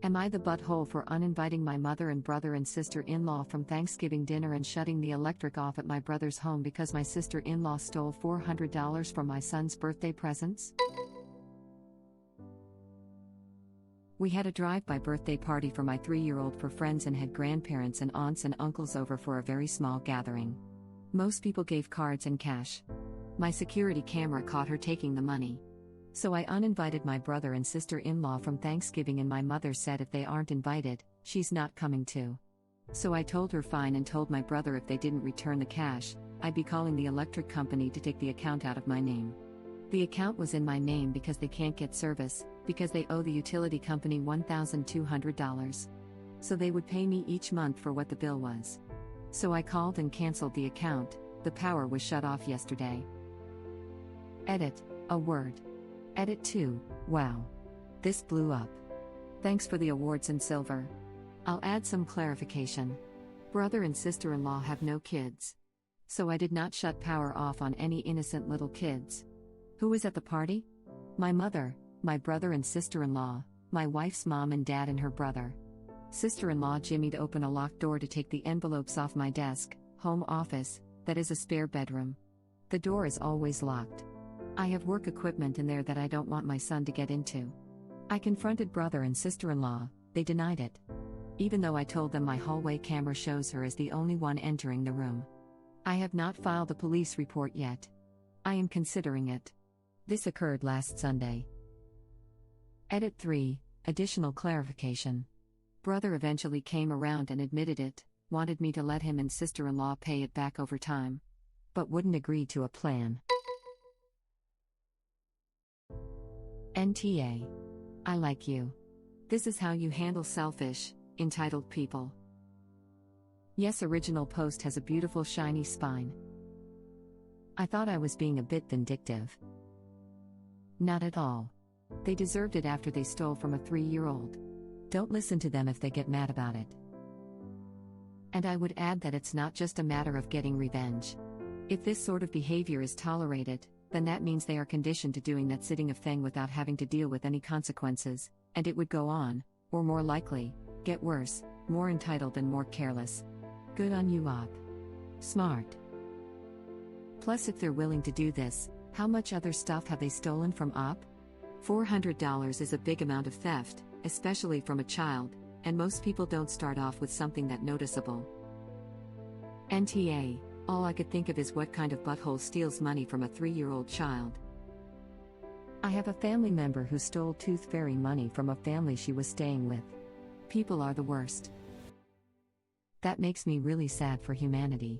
Am I the butthole for uninviting my mother and brother and sister-in-law from Thanksgiving dinner and shutting the electric off at my brother's home because my sister-in-law stole $400 from my son's birthday presents? We had a drive-by birthday party for my 3-year-old for friends and had grandparents and aunts and uncles over for a very small gathering. Most people gave cards and cash. My security camera caught her taking the money. So I uninvited my brother and sister-in-law from Thanksgiving, and my mother said if they aren't invited, she's not coming too. So I told her fine and told my brother if they didn't return the cash, I'd be calling the electric company to take the account out of my name. The account was in my name because they can't get service, because they owe the utility company $1,200. So they would pay me each month for what the bill was. So I called and canceled the account. The power was shut off yesterday. Edit, a word. Edit 2, wow. This blew up. Thanks for the awards and silver. I'll add some clarification. Brother and sister-in-law have no kids. So I did not shut power off on any innocent little kids. Who was at the party? My mother, my brother and sister-in-law, my wife's mom and dad and her brother. Sister-in-law jimmied open a locked door to take the envelopes off my desk, home office, that is a spare bedroom. The door is always locked. I have work equipment in there that I don't want my son to get into. I confronted brother and sister-in-law, they denied it. Even though I told them my hallway camera shows her as the only one entering the room. I have not filed a police report yet. I am considering it. This occurred last Sunday. Edit 3, additional clarification. Brother eventually came around and admitted it, wanted me to let him and sister-in-law pay it back over time. But wouldn't agree to a plan. NTA. I like you. This is how you handle selfish, entitled people. Yes, original post has a beautiful shiny spine. I thought I was being a bit vindictive. Not at all. They deserved it after they stole from a 3-year-old. Don't listen to them if they get mad about it. And I would add that it's not just a matter of getting revenge. If this sort of behavior is tolerated, then that means they are conditioned to doing that sitting of thing without having to deal with any consequences, and it would go on, or more likely, get worse, more entitled and more careless. Good on you, Op. Smart. Plus, if they're willing to do this, how much other stuff have they stolen from Op? $400 is a big amount of theft, especially from a child, and most people don't start off with something that noticeable. NTA. All I could think of is what kind of butthole steals money from a 3-year-old child. I have a family member who stole Tooth Fairy money from a family she was staying with. People are the worst. That makes me really sad for humanity.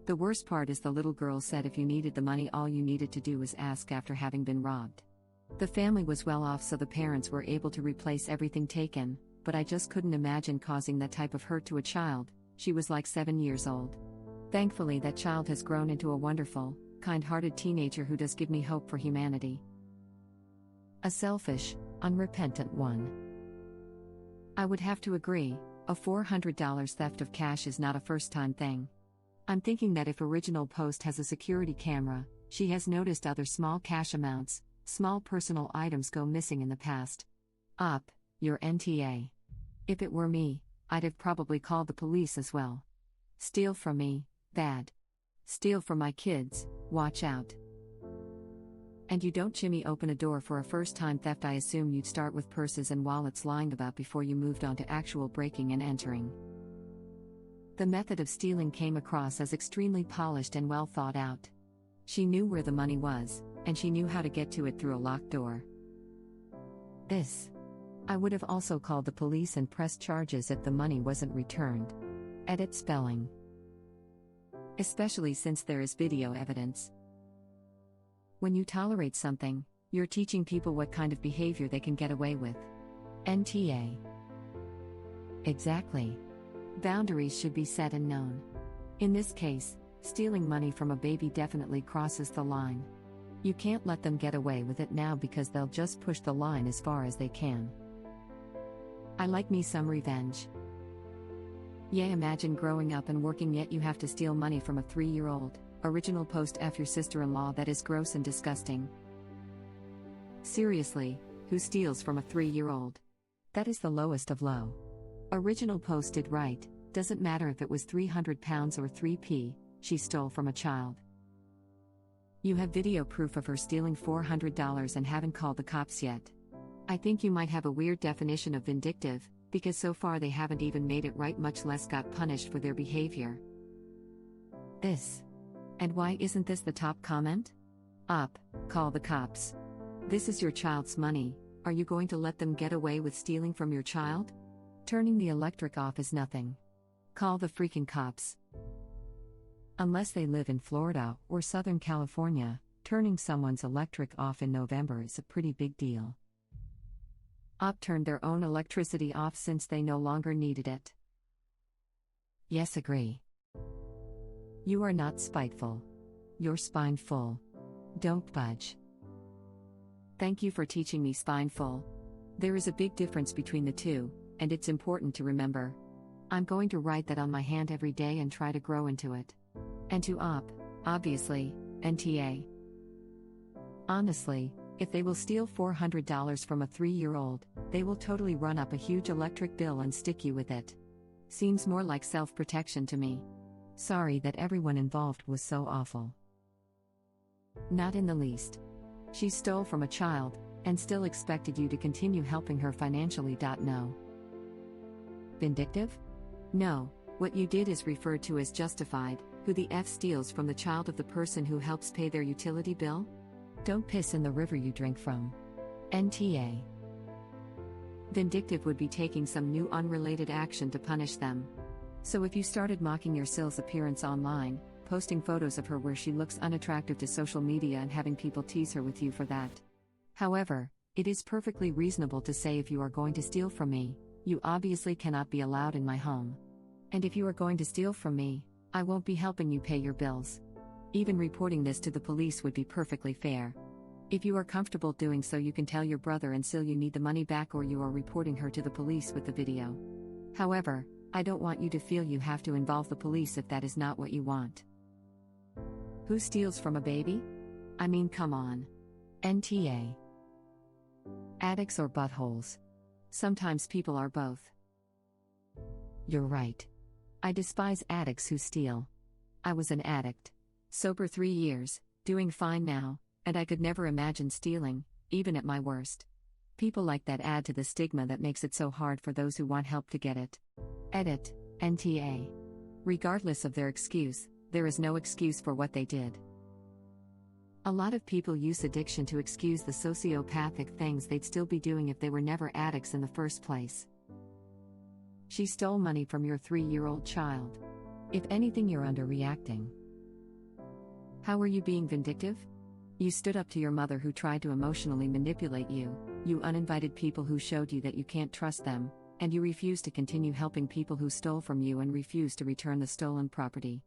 The worst part is the little girl said if you needed the money, all you needed to do was ask after having been robbed. The family was well off, so the parents were able to replace everything taken, but I just couldn't imagine causing that type of hurt to a child. She was like 7 years old. Thankfully, that child has grown into a wonderful, kind-hearted teenager who does give me hope for humanity. A selfish, unrepentant one. I would have to agree, a $400 theft of cash is not a first-time thing. I'm thinking that if original post has a security camera, she has noticed other small cash amounts, small personal items go missing in the past. Op, your NTA. If it were me, I'd have probably called the police as well. Steal from me, bad. Steal from my kids, watch out. And you don't jimmy open a door for a first-time theft. I assume you'd start with purses and wallets lying about before you moved on to actual breaking and entering. The method of stealing came across as extremely polished and well thought out. She knew where the money was, and she knew how to get to it through a locked door. I would have also called the police and pressed charges if the money wasn't returned. Edit spelling. Especially since there is video evidence. When you tolerate something, you're teaching people what kind of behavior they can get away with. NTA. Exactly. Boundaries should be set and known. In this case, stealing money from a baby definitely crosses the line. You can't let them get away with it now because they'll just push the line as far as they can. I like me some revenge. Yeah, imagine growing up and working yet you have to steal money from a 3-year-old. Original post F your sister-in-law. That is gross and disgusting. Seriously, who steals from a 3-year-old? That is the lowest of low. Original post did right, doesn't matter if it was £300 or 3p, she stole from a child. You have video proof of her stealing $400 and haven't called the cops yet. I think you might have a weird definition of vindictive, because so far they haven't even made it right, much less got punished for their behavior. This. And why isn't this the top comment? Up, call the cops. This is your child's money, are you going to let them get away with stealing from your child? Turning the electric off is nothing. Call the freaking cops. Unless they live in Florida or Southern California, turning someone's electric off in November is a pretty big deal. Op turned their own electricity off since they no longer needed it. Yes, agree. You are not spiteful. You're spineful. Don't budge. Thank you for teaching me spineful. There is a big difference between the two, and it's important to remember. I'm going to write that on my hand every day and try to grow into it. And to Op, obviously, NTA. Honestly, if they will steal $400 from a 3-year-old, they will totally run up a huge electric bill and stick you with it. Seems more like self-protection to me. Sorry that everyone involved was so awful. Not in the least. She stole from a child, and still expected you to continue helping her financially. No. Vindictive? No, what you did is referred to as justified. Who the F steals from the child of the person who helps pay their utility bill? Don't piss in the river you drink from. NTA. Vindictive would be taking some new unrelated action to punish them. So if you started mocking your Sill's appearance online, posting photos of her where she looks unattractive to social media and having people tease her with you for that. However, it is perfectly reasonable to say, if you are going to steal from me, you obviously cannot be allowed in my home. And if you are going to steal from me, I won't be helping you pay your bills. Even reporting this to the police would be perfectly fair. If you are comfortable doing so, you can tell your brother and Sill you need the money back, or you are reporting her to the police with the video. However, I don't want you to feel you have to involve the police if that is not what you want. Who steals from a baby? I mean, come on. NTA. Addicts or buttholes? Sometimes people are both. You're right. I despise addicts who steal. I was an addict. Sober 3 years, doing fine now, and I could never imagine stealing, even at my worst. People like that add to the stigma that makes it so hard for those who want help to get it. Edit, NTA. Regardless of their excuse, there is no excuse for what they did. A lot of people use addiction to excuse the sociopathic things they'd still be doing if they were never addicts in the first place. She stole money from your 3-year-old child. If anything, you're underreacting. How were you being vindictive? You stood up to your mother who tried to emotionally manipulate you, you uninvited people who showed you that you can't trust them, and you refused to continue helping people who stole from you and refused to return the stolen property.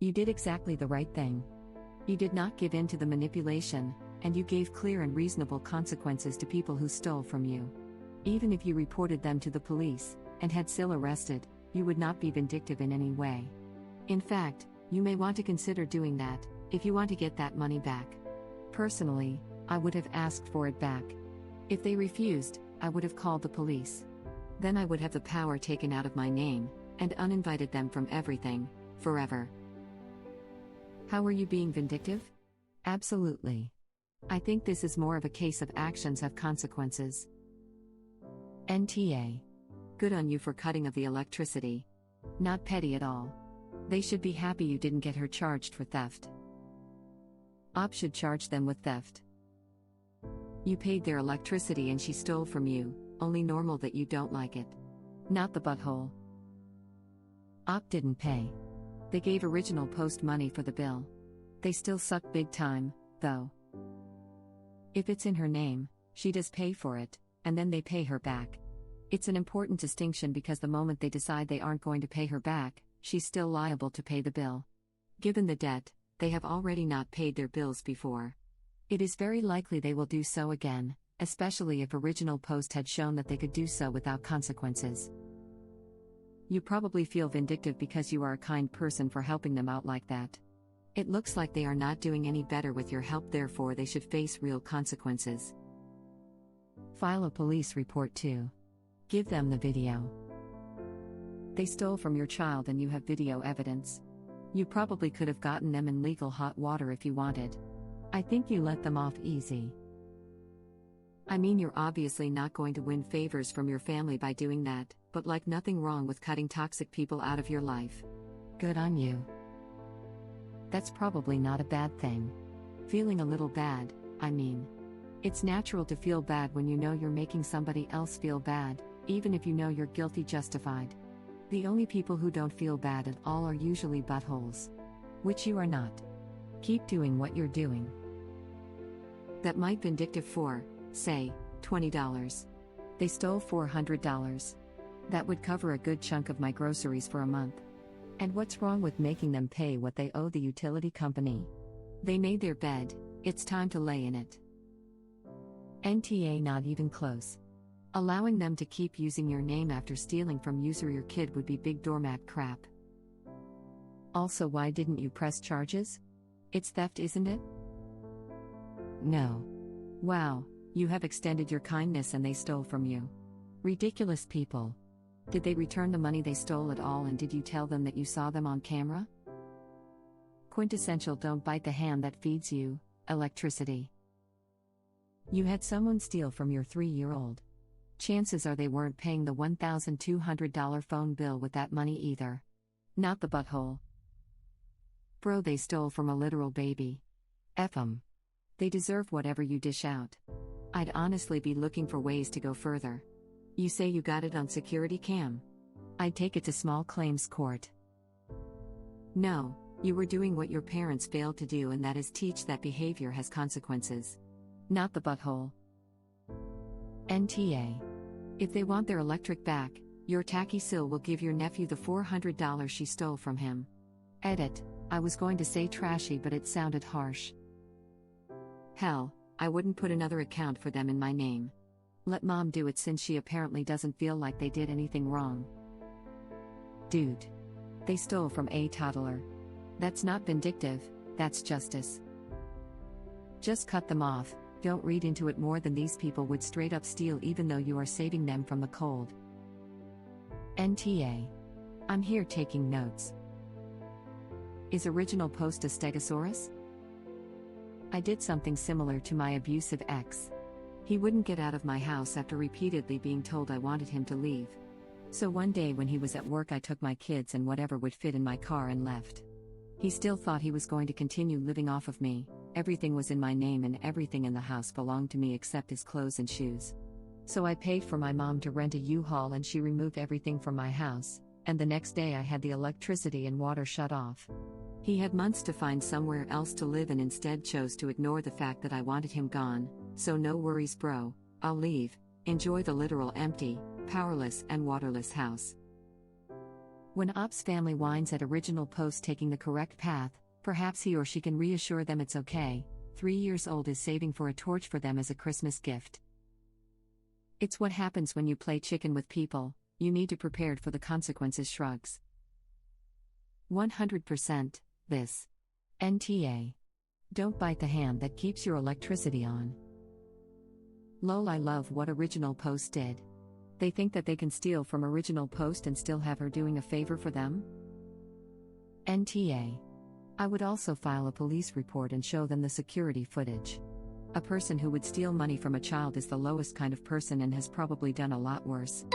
You did exactly the right thing. You did not give in to the manipulation, and you gave clear and reasonable consequences to people who stole from you. Even if you reported them to the police, and had Sill arrested, you would not be vindictive in any way. In fact, you may want to consider doing that, if you want to get that money back. Personally, I would have asked for it back. If they refused, I would have called the police. Then I would have the power taken out of my name, and uninvited them from everything, forever. How were you being vindictive? Absolutely. I think this is more of a case of actions have consequences. NTA. Good on you for cutting of the electricity. Not petty at all. They should be happy you didn't get her charged for theft. Op should charge them with theft. You paid their electricity and she stole from you, only normal that you don't like it. Not the butthole. Op didn't pay. They gave original post money for the bill. They still suck big time, though. If it's in her name, she does pay for it, and then they pay her back. It's an important distinction because the moment they decide they aren't going to pay her back, she's still liable to pay the bill. Given the debt, they have already not paid their bills before. It is very likely they will do so again, especially if original post had shown that they could do so without consequences. You probably feel vindictive because you are a kind person for helping them out like that. It looks like they are not doing any better with your help, therefore they should face real consequences. File a police report too. Give them the video. They stole from your child and you have video evidence. You probably could have gotten them in legal hot water if you wanted. I think you let them off easy. I mean, you're obviously not going to win favors from your family by doing that, but like, nothing wrong with cutting toxic people out of your life. Good on you. That's probably not a bad thing. Feeling a little bad, I mean. It's natural to feel bad when you know you're making somebody else feel bad, even if you know you're guilty justified. The only people who don't feel bad at all are usually buttholes. Which you are not. Keep doing what you're doing. That might vindictive for, say, $20. They stole $400. That would cover a good chunk of my groceries for a month. And what's wrong with making them pay what they owe the utility company? They made their bed, it's time to lay in it. NTA, not even close. Allowing them to keep using your name after stealing from you or your kid would be big doormat crap. Also, why didn't you press charges? It's theft, isn't it? No. Wow, you have extended your kindness and they stole from you. Ridiculous people. Did they return the money they stole at all, and did you tell them that you saw them on camera? Quintessential don't bite the hand that feeds you, electricity. You had someone steal from your 3-year-old. Chances are they weren't paying the $1,200 phone bill with that money either. Not the butthole. Bro, they stole from a literal baby. F 'em. They deserve whatever you dish out. I'd honestly be looking for ways to go further. You say you got it on security cam? I'd take it to small claims court. No, you were doing what your parents failed to do, and that is teach that behavior has consequences. Not the butthole. NTA. If they want their electric back, your tacky sil will give your nephew the $400 she stole from him. Edit. I was going to say trashy, but it sounded harsh. Hell, I wouldn't put another account for them in my name. Let mom do it, since she apparently doesn't feel like they did anything wrong. Dude. They stole from a toddler. That's not vindictive, that's justice. Just cut them off. Don't read into it more than these people would straight up steal, even though you are saving them from the cold. NTA. I'm here taking notes. Is original post a stegosaurus? I did something similar to my abusive ex. He wouldn't get out of my house after repeatedly being told I wanted him to leave. So one day when he was at work, I took my kids and whatever would fit in my car and left. He still thought he was going to continue living off of me. Everything was in my name and everything in the house belonged to me except his clothes and shoes. So I paid for my mom to rent a U-Haul and she removed everything from my house, and the next day I had the electricity and water shut off. He had months to find somewhere else to live and instead chose to ignore the fact that I wanted him gone. So no worries, bro, I'll leave. Enjoy the literal empty, powerless and waterless house. When Ops family whines at original post taking the correct path, perhaps he or she can reassure them it's okay. 3 years old is saving for a torch for them as a Christmas gift. It's what happens when you play chicken with people. You need to prepare for the consequences. Shrugs. 100%. This. NTA. Don't bite the hand that keeps your electricity on. Lol, I love what original post did. They think that they can steal from original post and still have her doing a favor for them? NTA. I would also file a police report and show them the security footage. A person who would steal money from a child is the lowest kind of person and has probably done a lot worse.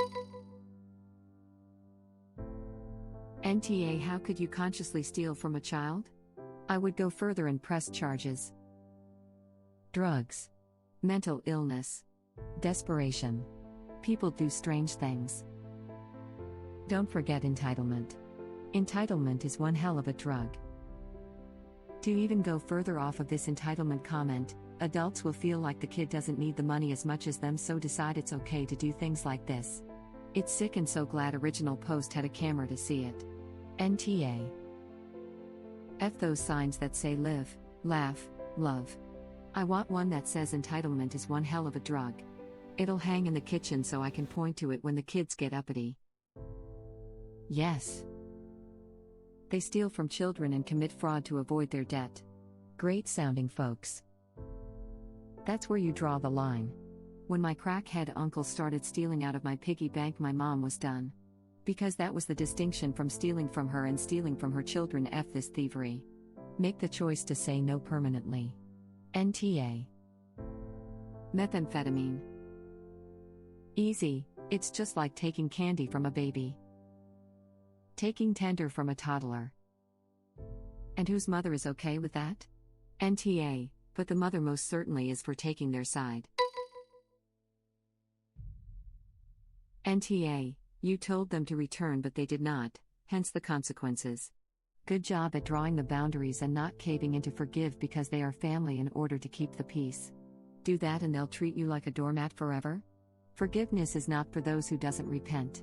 NTA. How could you consciously steal from a child? I would go further and press charges. Drugs. Mental illness. Desperation. People do strange things. Don't forget entitlement. Entitlement is one hell of a drug. To even go further off of this entitlement comment, adults will feel like the kid doesn't need the money as much as them, so decide it's okay to do things like this. It's sick, and so glad original post had a camera to see it. NTA. F those signs that say live, laugh, love. I want one that says entitlement is one hell of a drug. It'll hang in the kitchen so I can point to it when the kids get uppity. Yes. They steal from children and commit fraud to avoid their debt. Great sounding, folks. That's where you draw the line. When my crackhead uncle started stealing out of my piggy bank, my mom was done. Because that was the distinction from stealing from her and stealing from her children. F this thievery. Make the choice to say no permanently. NTA. Methamphetamine. Easy, it's just like taking candy from a baby. Taking tender from a toddler. And whose mother is okay with that? NTA, but the mother most certainly is for taking their side. NTA, you told them to return but they did not, hence the consequences. Good job at drawing the boundaries and not caving in to forgive because they are family in order to keep the peace. Do that and they'll treat you like a doormat forever? Forgiveness is not for those who doesn't repent.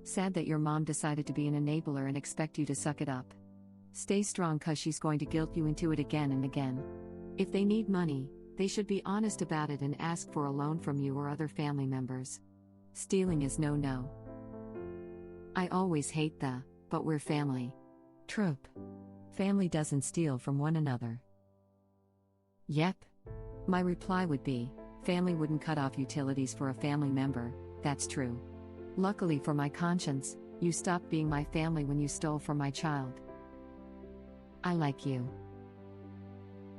Sad that your mom decided to be an enabler and expect you to suck it up. Stay strong cause she's going to guilt you into it again and again. If they need money, they should be honest about it and ask for a loan from you or other family members. Stealing is no. I always hate the, but we're family trope. Family doesn't steal from one another. Yep. My reply would be, family wouldn't cut off utilities for a family member, that's true. Luckily for my conscience, you stopped being my family when you stole from my child. I like you.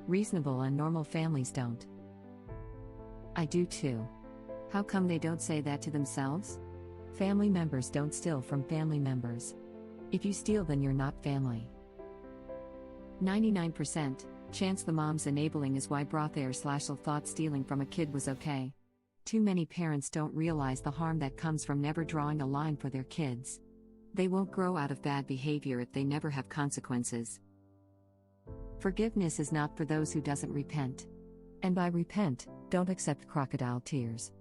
Reasonable and normal families don't. I do too. How come they don't say that to themselves? Family members don't steal from family members. If you steal, then you're not family. 99% chance the mom's enabling is why Brothair/Lashel thought stealing from a kid was okay. Too many parents don't realize the harm that comes from never drawing a line for their kids. They won't grow out of bad behavior if they never have consequences. Forgiveness is not for those who doesn't repent. And by repent, don't accept crocodile tears.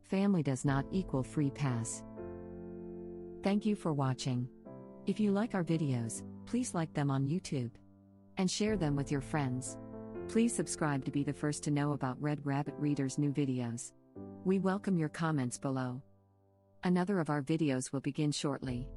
Family does not equal free pass. Thank you for watching. If you like our videos, please like them on YouTube. And share them with your friends. Please subscribe to be the first to know about Red Rabbit Reader's new videos. We welcome your comments below. Another of our videos will begin shortly.